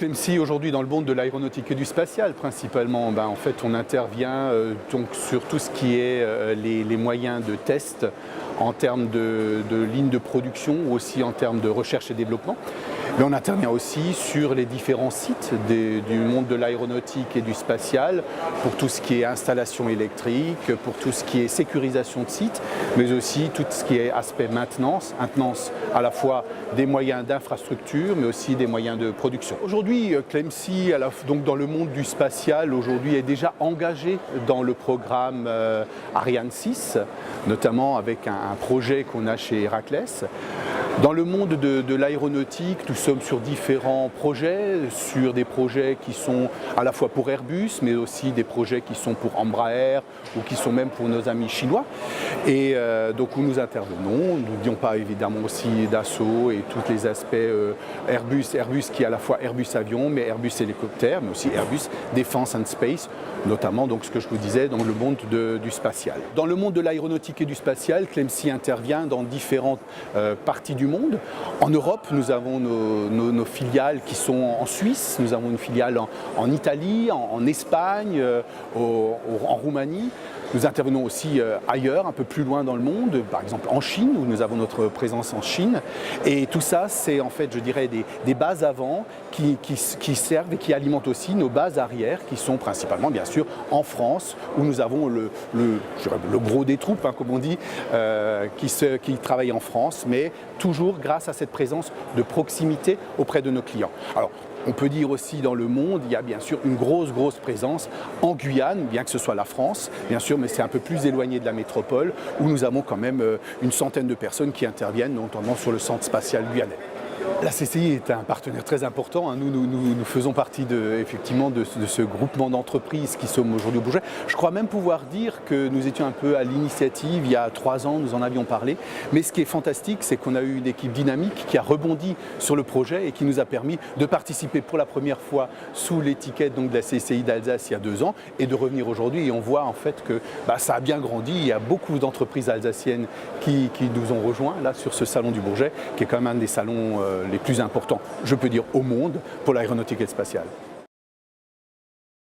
Clemcy aujourd'hui dans le monde de l'aéronautique et du spatial principalement, en fait on intervient donc sur tout ce qui est les moyens de test en termes de lignes de production ou aussi en termes de recherche et développement. Mais on intervient aussi sur les différents sites du monde de l'aéronautique et du spatial pour tout ce qui est installation électrique, pour tout ce qui est sécurisation de sites, mais aussi tout ce qui est aspect maintenance à la fois des moyens d'infrastructure, mais aussi des moyens de production. Aujourd'hui, Clemcy, donc dans le monde du spatial, aujourd'hui est déjà engagé dans le programme Ariane 6, notamment avec un projet qu'on a chez Heracles. Dans le monde de l'aéronautique, nous sommes sur différents projets, sur des projets qui sont à la fois pour Airbus, mais aussi des projets qui sont pour Embraer ou qui sont même pour nos amis chinois. Et donc où nous intervenons, n'oublions pas évidemment aussi Dassault et tous les aspects Airbus qui est à la fois Airbus avion, mais Airbus hélicoptère, mais aussi Airbus Defence and Space, notamment donc ce que je vous disais dans le monde du spatial. Dans le monde de l'aéronautique et du spatial, Clemcy intervient dans différentes parties du monde. En Europe, nous avons nos filiales qui sont en Suisse, nous avons une filiale en Italie, en Espagne, en Roumanie. Nous intervenons aussi ailleurs, un peu plus loin dans le monde, par exemple en Chine, où nous avons notre présence en Chine. Et tout ça, c'est en fait, je dirais, des bases avant qui servent et qui alimentent aussi nos bases arrière, qui sont principalement, bien sûr, en France, où nous avons le gros des troupes, comme on dit, qui travaillent en France, mais toujours grâce à cette présence de proximité auprès de nos clients. Alors, on peut dire aussi dans le monde, il y a bien sûr une grosse présence en Guyane, bien que ce soit la France, bien sûr, mais c'est un peu plus éloigné de la métropole, où nous avons quand même une centaine de personnes qui interviennent, notamment sur le centre spatial guyanais. La CCI est un partenaire très important. Nous faisons partie effectivement de ce groupement d'entreprises qui sommes aujourd'hui au Bourget. Je crois même pouvoir dire que nous étions un peu à l'initiative, il y a 3 ans, nous en avions parlé. Mais ce qui est fantastique, c'est qu'on a eu une équipe dynamique qui a rebondi sur le projet et qui nous a permis de participer pour la première fois sous l'étiquette de la CCI d'Alsace il y a 2 ans et de revenir aujourd'hui. Et on voit en fait que ça a bien grandi. Il y a beaucoup d'entreprises alsaciennes qui nous ont rejoints là sur ce salon du Bourget, qui est quand même un des salons les plus importants, je peux dire, au monde pour l'aéronautique et le spatial.